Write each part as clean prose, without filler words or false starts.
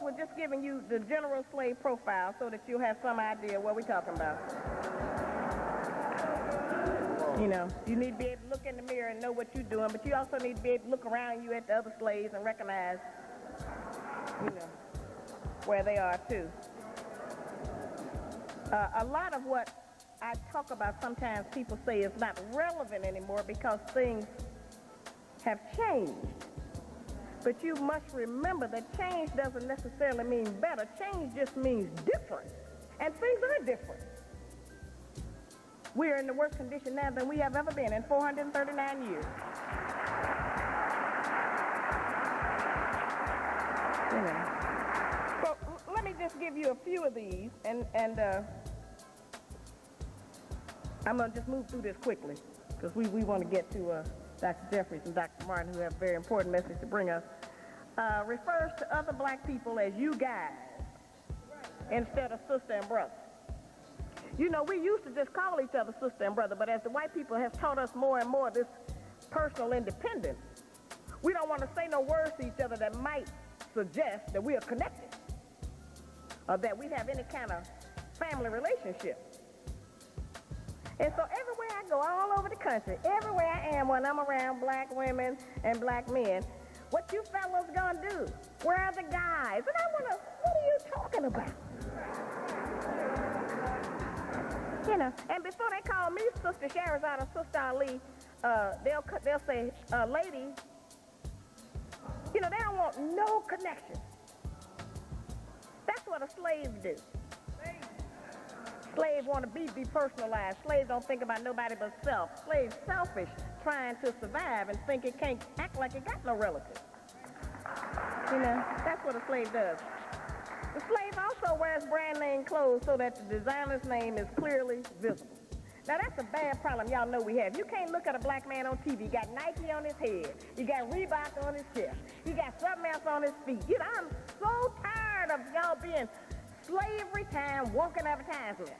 we're just giving you the general slave profile so that you'll have some idea what we're talking about. You know, you need to be able to look in the mirror and know what you're doing, but you also need to be able to look around you at the other slaves and recognize, you know, where they are too. A lot of what I talk about sometimes people say is not relevant anymore because things have changed. But you must remember that change doesn't necessarily mean better. Change just means different. And things are different. We are in the worse condition now than we have ever been in 439 years. You know. So let me just give you a few of these, and I'm going to just move through this quickly because we want to get to Dr. Jeffries and Dr. Martin, who have a very important message to bring us. Refers to other black people as you guys instead of sister and brother. You know, we used to just call each other sister and brother, but as the white people have taught us more and more this personal independence, we don't want to say no words to each other that might suggest that we are connected or that we have any kind of family relationship. And so everywhere I go, all over the country, everywhere I am when I'm around black women and black men, what you fellas gonna do? Where are the guys? And I wanna, what are you talking about? You know, and before they call me Sister Sharazad or Sister Ali, they'll say, lady, you know, they don't want no connection. That's what a slave do. Slaves want to be depersonalized. Slaves don't think about nobody but self. Slaves selfish, trying to survive and think it can't act like it got no relatives. You know, that's what a slave does. The slave also wears brand name clothes so that the designer's name is clearly visible. Now that's a bad problem y'all know we have. You can't look at a black man on TV. He got Nike on his head. He got Reebok on his chest. He got something else on his feet. You know, I'm so tired of y'all being slavery time walking advertisements.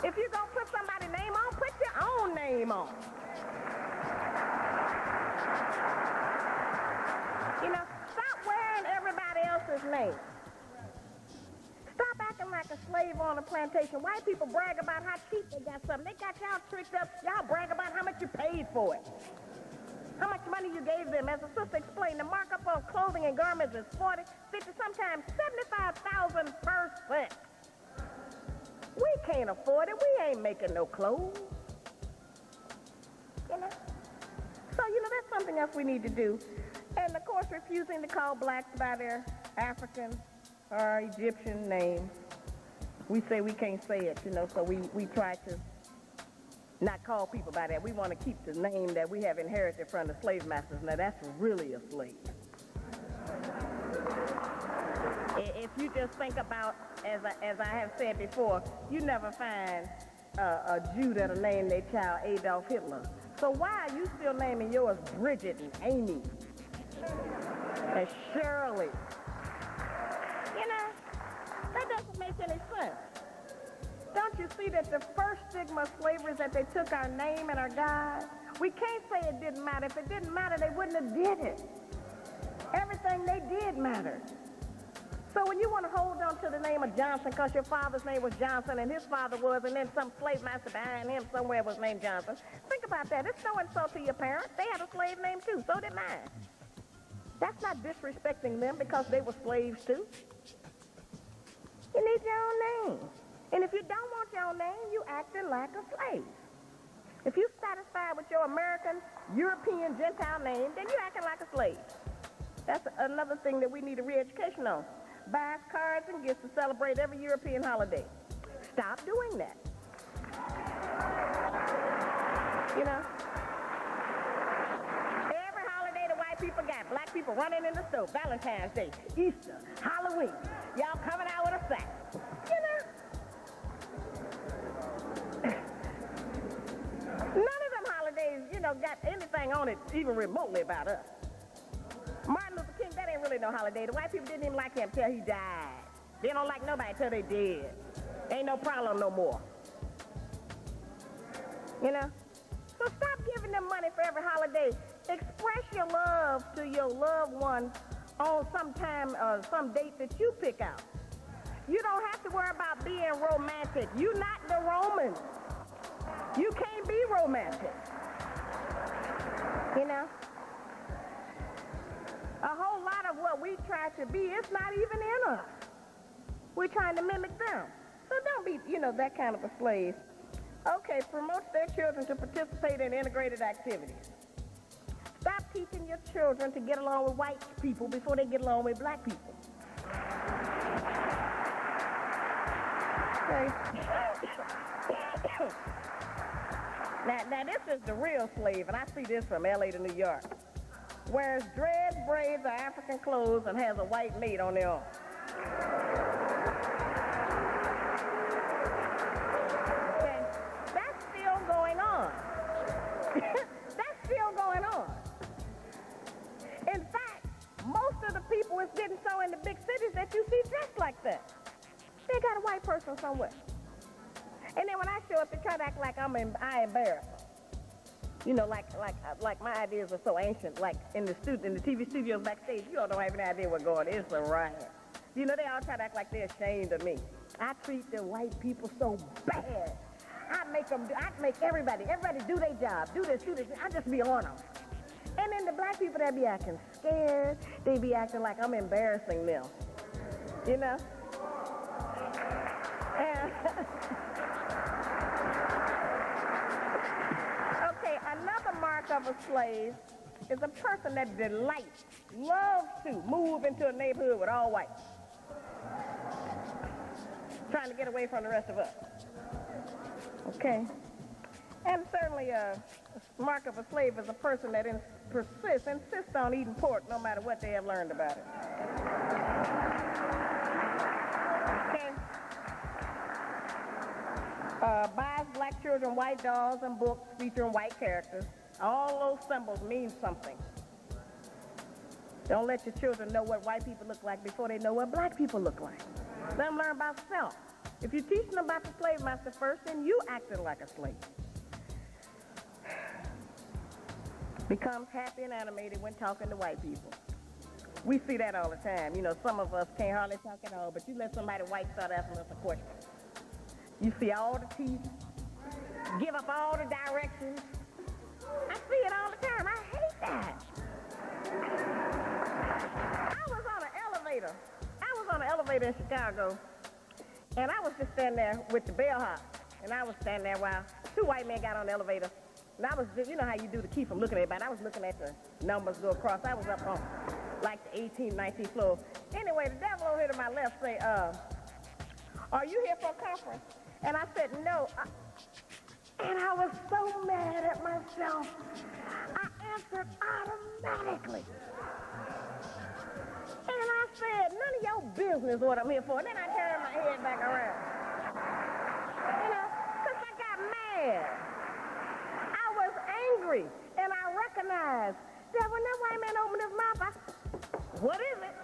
If you're going to put somebody's name on, put your own name on. You know, stop wearing everybody else's name. Stop acting like a slave on a plantation. White people brag about how cheap they got something. They got y'all tricked up. Y'all brag about how much you paid for it. How much money you gave them. As the sister explained, the markup on clothing and garments is 40, 50, sometimes 75,000%. We can't afford it. We ain't making no clothes. You know? So, you know, that's something else we need to do. And, of course, refusing to call blacks by their African or Egyptian names. We say we can't say it, you know, so we try to not call people by that. We want to keep the name that we have inherited from the slave masters. Now, that's really a slave. If you just think about, as I have said before, you never find a Jew that'll name their child Adolf Hitler. So why are you still naming yours Bridget and Amy and Shirley? You know, that doesn't make any sense. Don't you see that the first stigma of slavery is that they took our name and our God? We can't say it didn't matter. If it didn't matter, they wouldn't have did it. Everything they did mattered. So when you want to hold on to the name of Johnson because your father's name was Johnson and his father was, and then some slave master behind him somewhere was named Johnson, think about that. It's no insult to your parents. They had a slave name too, so did mine. That's not disrespecting them because they were slaves too. You need your own name. And if you don't want your own name, you acting like a slave. If you're satisfied with your American, European, Gentile name, then you're acting like a slave. That's another thing that we need a re-education on. Buys cards and gifts to celebrate every European holiday. Stop doing that. You know? Every holiday the white people got. Black people running in the stove. Valentine's Day, Easter, Halloween. Y'all coming out with a sack. You know? None of them holidays, you know, got anything on it even remotely about us. Martin Luther King, that ain't really no holiday. The white people didn't even like him till he died. They don't like nobody till they dead. Ain't no problem no more. You know? So stop giving them money for every holiday. Express your love to your loved ones on some date that you pick out. You don't have to worry about being romantic. You're not the Romans. You can't be romantic. You know? A whole lot of what we try to be, it's not even in us. We're trying to mimic them. So don't be, that kind of a slave. Okay, promote their children to participate in integrated activities. Stop teaching your children to get along with white people before they get along with black people. Okay. Now this is the real slave, and I see this from LA to New York. Wears dreads, braids, or African clothes, and has a white maid on their own. Okay, that's still going on. That's still going on. In fact, most of the people is getting so in the big cities that you see dressed like that. They got a white person somewhere. And then when I show up, they try to act like I embarrass them. Like my ideas are so ancient. Like in the TV studios backstage, you all don't have any idea what's going on. It's a riot. They all try to act like they're ashamed of me. I treat the white people so bad. I make everybody do their job. Do this. I just be on them. And then the black people, they be acting scared. They be acting like I'm embarrassing them. And okay, another mark of a slave is a person that loves to move into a neighborhood with all whites, trying to get away from the rest of us. Okay? And certainly a mark of a slave is a person that insists on eating pork no matter what they have learned about it. Okay? Buys black children white dolls and books featuring white characters. All those symbols mean something. Don't let your children know what white people look like before they know what black people look like. Let them learn about self. If you teach them about the slave master first, then you acted like a slave. Becomes happy and animated when talking to white people. We see that all the time. Some of us can't hardly talk at all, but you let somebody white start asking us a question. You see all the teeth, give up all the directions. I see it all the time. I hate that. I was on an elevator in Chicago, and I was just standing there with the bellhop, and I was standing there while two white men got on the elevator, and I was just, how you do to keep from looking at everybody. I was looking at the numbers go across. I was up on like the 18th, 19th floor. Anyway, the devil over here to my left say, are you here for a conference? And I said, no. And I was so mad at myself. I answered automatically. And I said, none of your business what I'm here for. And then I turned my head back around. Because I got mad. I was angry. And I recognized that when that white man opened his mouth, what is it?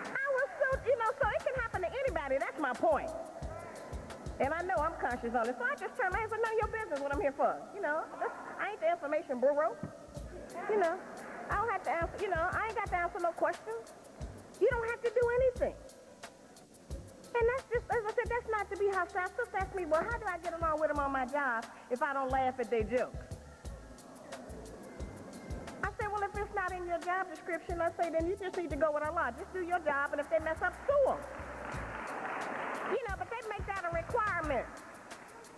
I was so, so it can happen to anybody. That's my point. And I know I'm conscious on it. So I just turned my head and said, none of your business what I'm here for. I ain't the information bureau. I don't have to answer, I ain't got to answer no questions. You don't have to do anything. And that's just, as I said, that's not to be hostile. Sister asked me, well, how do I get along with them on my job if I don't laugh at their jokes? I said, well, if it's not in your job description, I say, then you just need to go with Allah. Just do your job, and if they mess up, sue them. But they make that a requirement,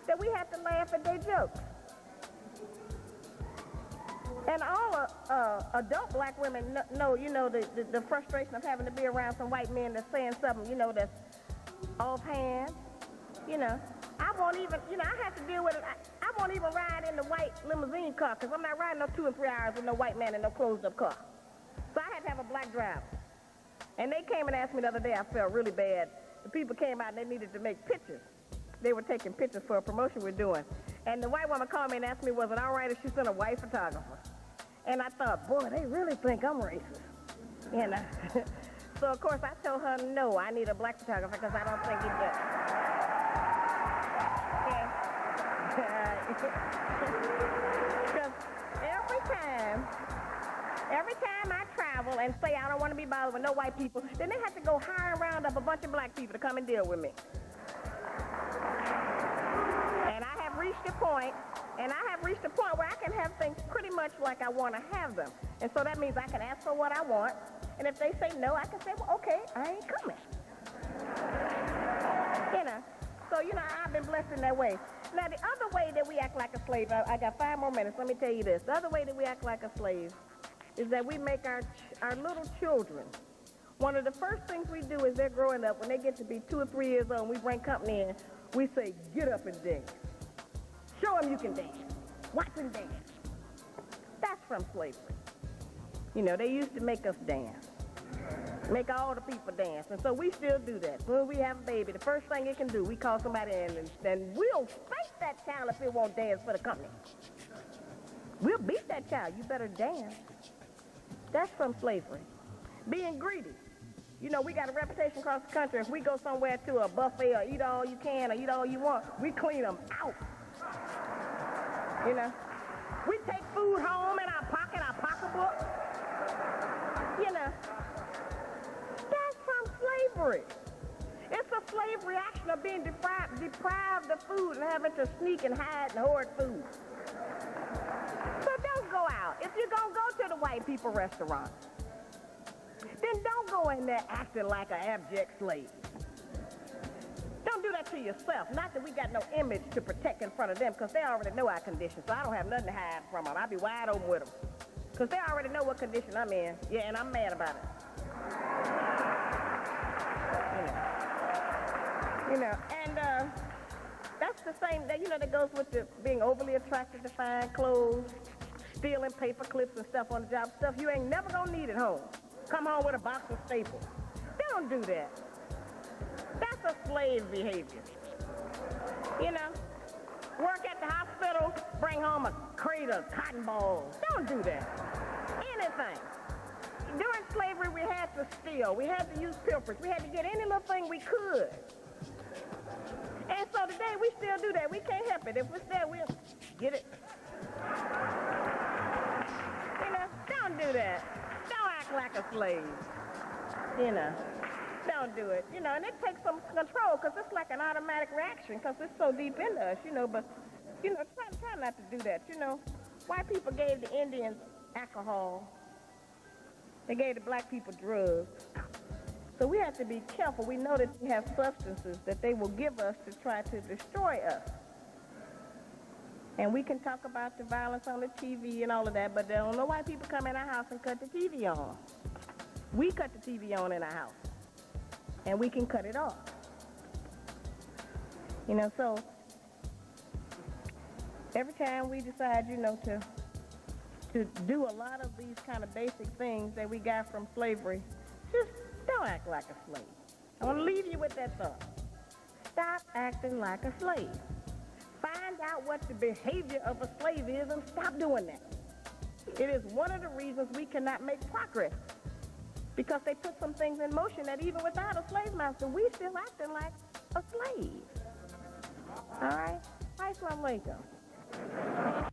that we have to laugh at their jokes. And all adult black women know, the frustration of having to be around some white men that's saying something, that's offhand. I won't even, I have to deal with it. I won't even ride in the white limousine car because I'm not riding no 2 and 3 hours with no white man in no closed-up car. So I had to have a black driver. And they came and asked me the other day, I felt really bad. The people came out and they needed to make pictures. They were taking pictures for a promotion we're doing. And the white woman called me and asked me, was it all right if she sent a white photographer? And I thought, boy, they really think I'm racist. So, of course, I told her, no, I need a black photographer because I don't think he does. Because every time Every time I travel and say I don't want to be bothered with no white people, then they have to go hire and round up a bunch of black people to come and deal with me. And I have reached a point where I can have things pretty much like I want to have them. And so that means I can ask for what I want, and if they say no, I can say, well, okay, I ain't coming. You know, so, you know, I've been blessed in that way. Now, the other way that we act like a slave, I got 5 more minutes, let me tell you this. The other way that we act like a slave is that we make our little children, one of the first things we do is they're growing up, when they get to be 2 or 3 years old, and we bring company in, we say, get up and dance. Show them you can dance. Watch them dance. That's from slavery. You know, they used to make us dance. Make all the people dance. And so we still do that. When we have a baby, the first thing it can do, we call somebody in, and we'll spank that child if it won't dance for the company. We'll beat that child. You better dance. That's from slavery. Being greedy. You know, we got a reputation across the country. If we go somewhere to a buffet or eat all you can or eat all you want, we clean them out. You know, we take food home in our pocketbook. You know, that's from slavery. It's a slave reaction of being deprived of food and having to sneak and hide and hoard food. So don't go out. If you're going to go to the white people restaurant, then don't go in there acting like an abject slave. Don't do that to yourself. Not that we got no image to protect in front of them, because they already know our condition, so I don't have nothing to hide from them. I'll be wide open with them, because they already know what condition I'm in. Yeah, and I'm mad about it. You know, and that's the same, that goes with the being overly attracted to fine clothes, stealing paper clips and stuff on the job, stuff you ain't never gonna need at home. Come home with a box of staples. Don't do that. That's a slave behavior. You know, work at the hospital, bring home a crate of cotton balls. Don't do that. Anything. During slavery, we had to steal. We had to use pilferage. We had to get any little thing we could. And so today, we still do that. We can't help it. If we're there, we'll get it. You know, don't do that. Don't act like a slave. You know, don't do it. You know, and it takes some control, because it's like an automatic reaction, because it's so deep into us, you know. But, you know, try not to do that. You know, white people gave the Indians alcohol. They gave the black people drugs. So we have to be careful. We know that we have substances that they will give us to try to destroy us. And we can talk about the violence on the TV and all of that, but there don't no white people come in our house and cut the TV on. We cut the TV on in our house, and we can cut it off. You know, so every time we decide, you know, to do a lot of these kind of basic things that we got from slavery, just don't act like a slave. I want to leave you with that thought. Stop acting like a slave. Find out what the behavior of a slave is and stop doing that. It is one of the reasons we cannot make progress, because they put some things in motion that even without a slave master, we still acting like a slave. All right? Assalamu alaikum.